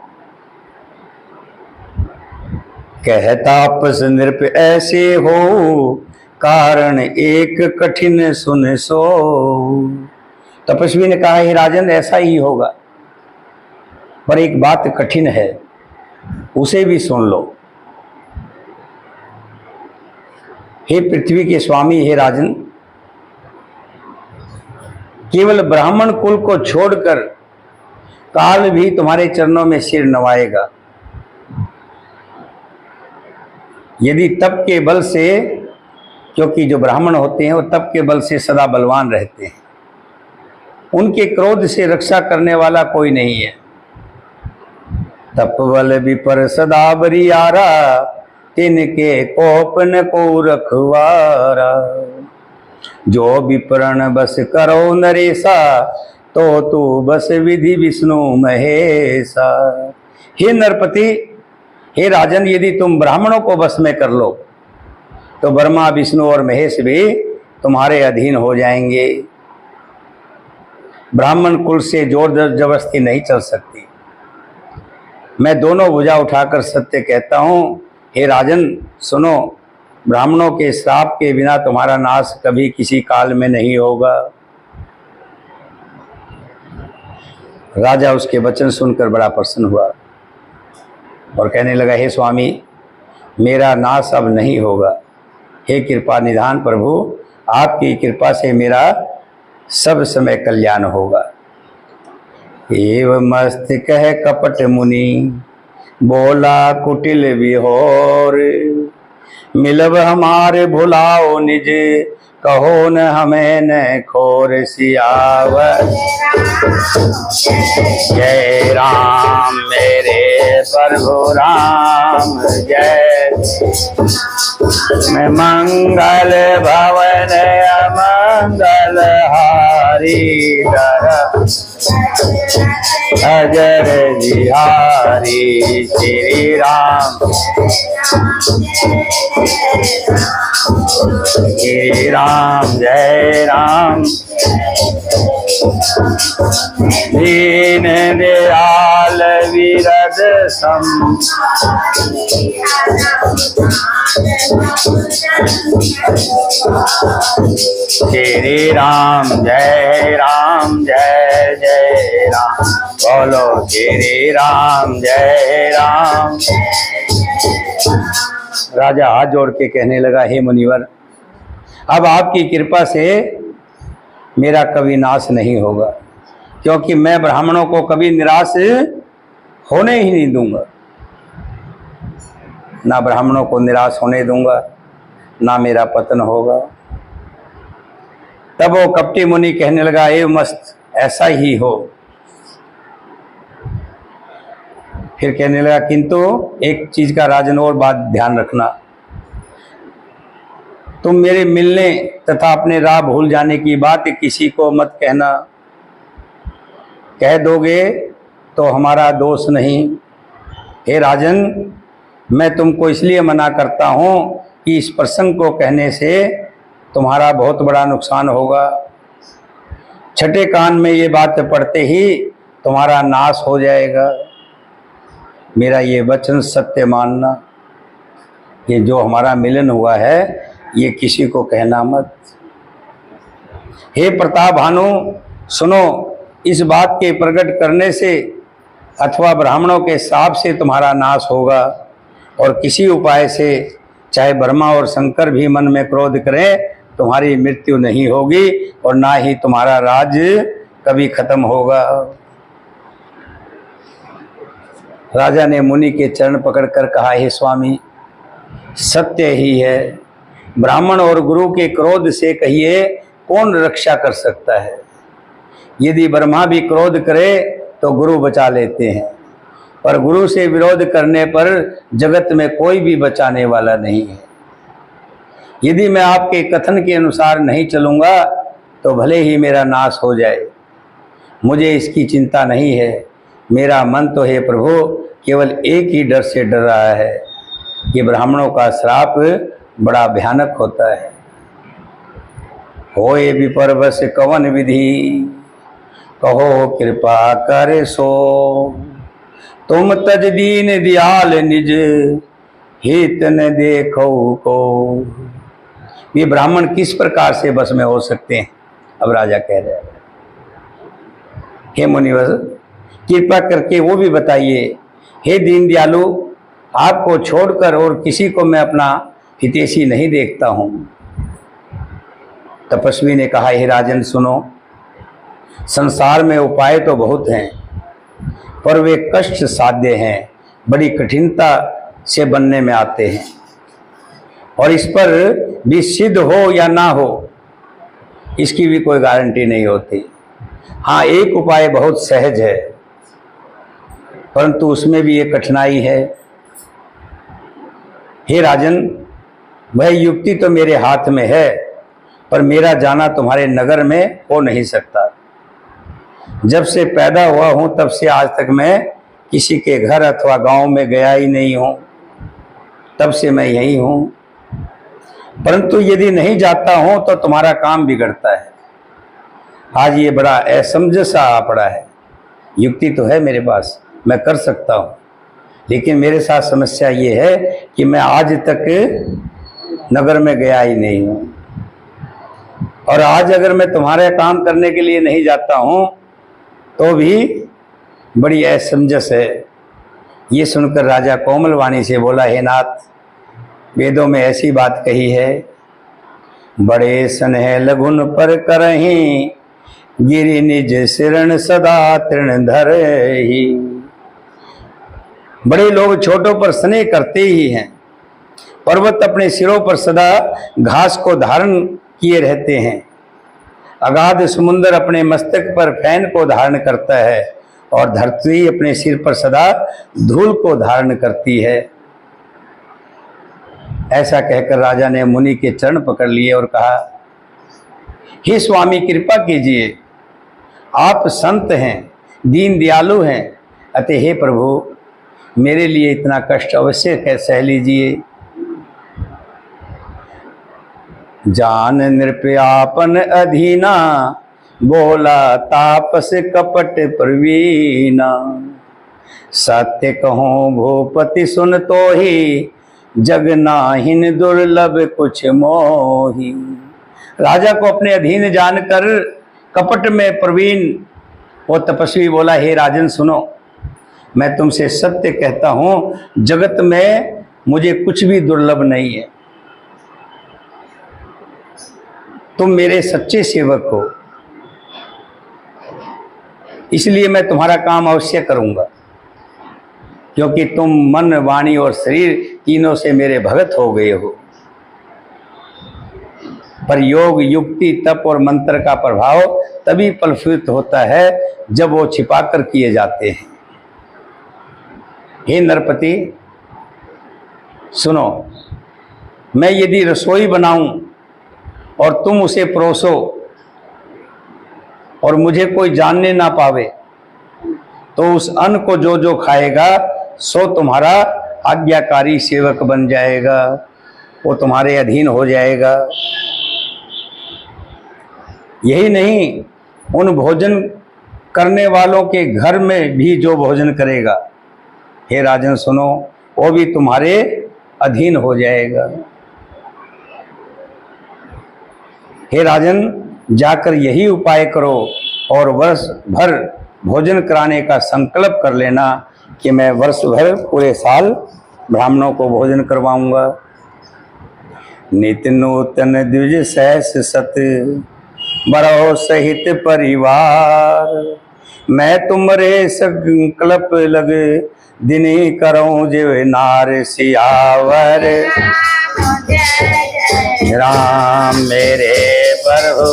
कहतापस नृप ऐसे हो, कारण एक कठिन सुन सो। तपस्वी ने कहा, हे राजन, ऐसा ही होगा, पर एक बात कठिन है, उसे भी सुन लो। हे पृथ्वी के स्वामी, हे राजन, केवल ब्राह्मण कुल को छोड़कर काल भी तुम्हारे चरणों में सिर नवाएगा। यदि तप के बल से, क्योंकि जो ब्राह्मण होते हैं वो तप के बल से सदा बलवान रहते हैं, उनके क्रोध से रक्षा करने वाला कोई नहीं है। तप बल विपर सदा बरियारा, तिनके कोपन को रखवारा। जो विप्रण बस करो नरेसा, तो तू बस विधि विष्णु महेशा। हे नरपति, हे राजन, यदि तुम ब्राह्मणों को बस में कर लो तो ब्रह्मा विष्णु और महेश भी तुम्हारे अधीन हो जाएंगे। ब्राह्मण कुल से जोर जबरदस्ती नहीं चल सकती। मैं दोनों भुजा उठाकर सत्य कहता हूं, हे राजन सुनो, ब्राह्मणों के श्राप के बिना तुम्हारा नाश कभी किसी काल में नहीं होगा। राजा उसके वचन सुनकर बड़ा प्रसन्न हुआ और कहने लगा, हे स्वामी, मेरा नाश अब नहीं होगा। हे कृपा निधान प्रभु, आपकी कृपा से मेरा सब समय कल्याण होगा। एव मस्त कह कपट मुनि, बोला कुटिल विहोर। मिलब हमारे भुलाओ निज, कहो न हमें न खोर। सियावर जय राम मेरे प्रभु राम, जय मैं मंगल भवन अमंगल हारी। डर अजर बिहारी, श्री राम श्री राम, जय राम। दीन दयाल विरद सम, श्री राम, जय राम, जय जय राम। बोलो श्री राम, जय राम। राजा हाथ जोड़ के कहने लगा, हे मुनिवर, अब आपकी कृपा से मेरा कभी नाश नहीं होगा, क्योंकि मैं ब्राह्मणों को कभी निराश होने ही नहीं दूंगा। ना ब्राह्मणों को निराश होने दूंगा, ना मेरा पतन होगा। तब वो कपटी मुनि कहने लगा, ए मस्त, ऐसा ही हो। फिर कहने लगा, किंतु एक चीज का राजन और बात ध्यान रखना, तुम मेरे मिलने तथा अपने राह भूल जाने की बात किसी को मत कहना। कह दोगे तो हमारा दोष नहीं। हे राजन, मैं तुमको इसलिए मना करता हूँ कि इस प्रसंग को कहने से तुम्हारा बहुत बड़ा नुकसान होगा। छठे कान में ये बात पढ़ते ही तुम्हारा नाश हो जाएगा। मेरा ये वचन सत्य मानना, ये जो हमारा मिलन हुआ है ये किसी को कहना मत। हे प्रताप भानु, सुनो, इस बात के प्रकट करने से अथवा ब्राह्मणों के शाप से तुम्हारा नाश होगा, और किसी उपाय से चाहे ब्रह्मा और शंकर भी मन में क्रोध करें, तुम्हारी मृत्यु नहीं होगी और ना ही तुम्हारा राज कभी खत्म होगा। राजा ने मुनि के चरण पकड़कर कहा, हे स्वामी, सत्य ही है। ब्राह्मण और गुरु के क्रोध से कहिए कौन रक्षा कर सकता है। यदि ब्रह्मा भी क्रोध करे तो गुरु बचा लेते हैं, पर गुरु से विरोध करने पर जगत में कोई भी बचाने वाला नहीं है। यदि मैं आपके कथन के अनुसार नहीं चलूँगा तो भले ही मेरा नाश हो जाए, मुझे इसकी चिंता नहीं है। मेरा मन तो है प्रभु केवल एक ही डर से डर रहा है कि ब्राह्मणों का श्राप बड़ा भयानक होता है। होए विपर बस कवन विधि, कहो कृपा करे सो। तुम तज दीन दयाल निज, हित न देखो को। ये ब्राह्मण किस प्रकार से बस में हो सकते हैं? अब राजा कह रहे हैं, हे मुनिवर कृपा करके वो भी बताइए। हे दीन दयालु, आपको छोड़कर और किसी को मैं अपना हितैषी नहीं देखता हूं। तपस्वी ने कहा, हे राजन सुनो, संसार में उपाय तो बहुत हैं, पर वे कष्ट साध्य हैं, बड़ी कठिनता से बनने में आते हैं, और इस पर भी सिद्ध हो या ना हो इसकी भी कोई गारंटी नहीं होती। हाँ, एक उपाय बहुत सहज है, परंतु उसमें भी एक कठिनाई है। हे राजन, वह युक्ति तो मेरे हाथ में है, पर मेरा जाना तुम्हारे नगर में हो नहीं सकता। जब से पैदा हुआ हूं तब से आज तक मैं किसी के घर अथवा गांव में गया ही नहीं हूं, तब से मैं यही हूं। परंतु यदि नहीं जाता हूं तो तुम्हारा काम बिगड़ता है। आज ये बड़ा असमंजस सा आ पड़ा है। युक्ति तो है मेरे पास, मैं कर सकता हूं, लेकिन मेरे साथ समस्या ये है कि मैं आज तक नगर में गया ही नहीं हूं, और आज अगर मैं तुम्हारे काम करने के लिए नहीं जाता हूं तो भी बड़ी असमंजस है। ये सुनकर राजा कोमल वाणी से बोला, हे नाथ, वेदों में ऐसी बात कही है, बड़े स्नेह लघुन पर करहीं, गिरि निज सिरण सदा तृण धरहि। बड़े लोग छोटों पर स्नेह करते ही हैं। पर्वत अपने सिरों पर सदा घास को धारण किए रहते हैं। अगाध समुद्र अपने मस्तक पर फैन को धारण करता है, और धरती अपने सिर पर सदा धूल को धारण करती है। ऐसा कहकर राजा ने मुनि के चरण पकड़ लिए और कहा, हे स्वामी कृपा कीजिए, आप संत हैं, दीन दयालु हैं, अतः हे प्रभु मेरे लिए इतना कष्ट अवश्य सह लीजिए। जान नृपयापन अधीना, बोला तापस कपट प्रवीणा। सत्य कहूँ भूपति सुन तो ही, जग नाहिन दुर्लभ कुछ मोही। राजा को अपने अधीन जानकर कपट में प्रवीण वो तपस्वी बोला, हे राजन सुनो, मैं तुमसे सत्य कहता हूं, जगत में मुझे कुछ भी दुर्लभ नहीं है। तुम मेरे सच्चे सेवक हो, इसलिए मैं तुम्हारा काम अवश्य करूंगा, क्योंकि तुम मन वाणी और शरीर तीनों से मेरे भगत हो गए हो। पर योग, युक्ति, तप और मंत्र का प्रभाव तभी फलफलित होता है जब वो छिपाकर किए जाते हैं। हे नरपति सुनो, मैं यदि रसोई बनाऊं और तुम उसे परोसो और मुझे कोई जानने ना पावे, तो उस अन्न को जो जो खाएगा सो तुम्हारा आज्ञाकारी सेवक बन जाएगा, वो तुम्हारे अधीन हो जाएगा। यही नहीं, उन भोजन करने वालों के घर में भी जो भोजन करेगा, हे राजन सुनो, वो भी तुम्हारे अधीन हो जाएगा। हे राजन, जाकर यही उपाय करो और वर्ष भर भोजन कराने का संकल्प कर लेना कि मैं वर्ष भर पूरे साल ब्राह्मणों को भोजन करवाऊंगा। नित्य नूतन द्विज सहस सत, बरो सहित परिवार। मैं तुम्हारे संकल्प लग, दिनी करूं जिव नार सियावर। राम मेरे प्रभु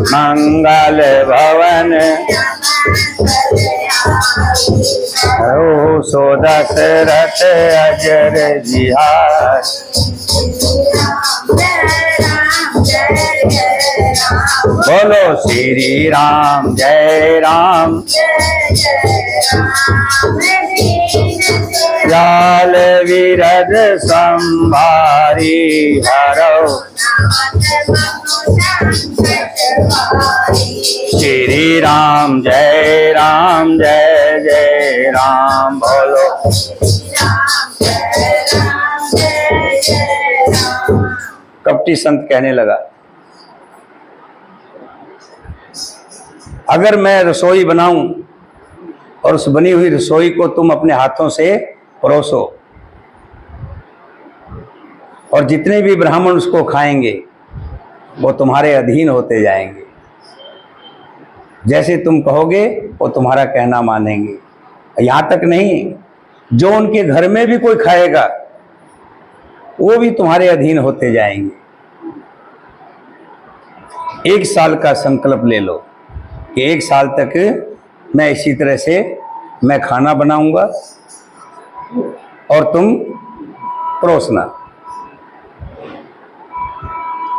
मंगल भवन, सो दशरथ अजर जिहार। बोलो श्री राम जय राम। जाल विरद संभारी हरो, श्री राम जय जय राम बोलो। कपटी संत कहने लगा, अगर मैं रसोई बनाऊं और उस बनी हुई रसोई को तुम अपने हाथों से परोसो और जितने भी ब्राह्मण उसको खाएंगे वो तुम्हारे अधीन होते जाएंगे। जैसे तुम कहोगे वो तुम्हारा कहना मानेंगे। यहां तक नहीं, जो उनके घर में भी कोई खाएगा वो भी तुम्हारे अधीन होते जाएंगे। 1 साल का संकल्प ले लो कि 1 साल तक मैं इसी तरह से मैं खाना बनाऊंगा और तुम परोसना।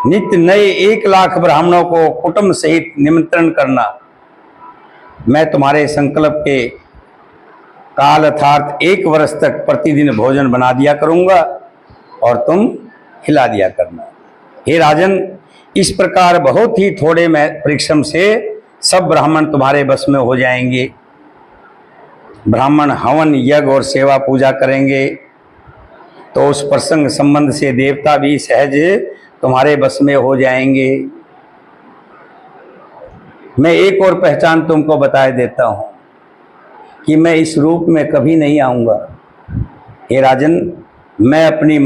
नित्य नए 1 लाख ब्राह्मणों को कुटुंब सहित निमंत्रण करना। मैं तुम्हारे संकल्प के काल अर्थात 1 वर्ष तक प्रतिदिन भोजन बना दिया करूंगा और तुम खिला दिया करना। हे राजन, इस प्रकार बहुत ही थोड़े परिश्रम से सब ब्राह्मण तुम्हारे बस में हो जाएंगे। ब्राह्मण हवन यज्ञ और सेवा पूजा करेंगे तो उस प्रसंग संबंध से देवता भी सहज तुम्हारे बस में हो जाएंगे। मैं एक और पहचान तुमको बता देता हूं कि मैं इस रूप में कभी नहीं आऊंगा। हे राजन, मैं अपनी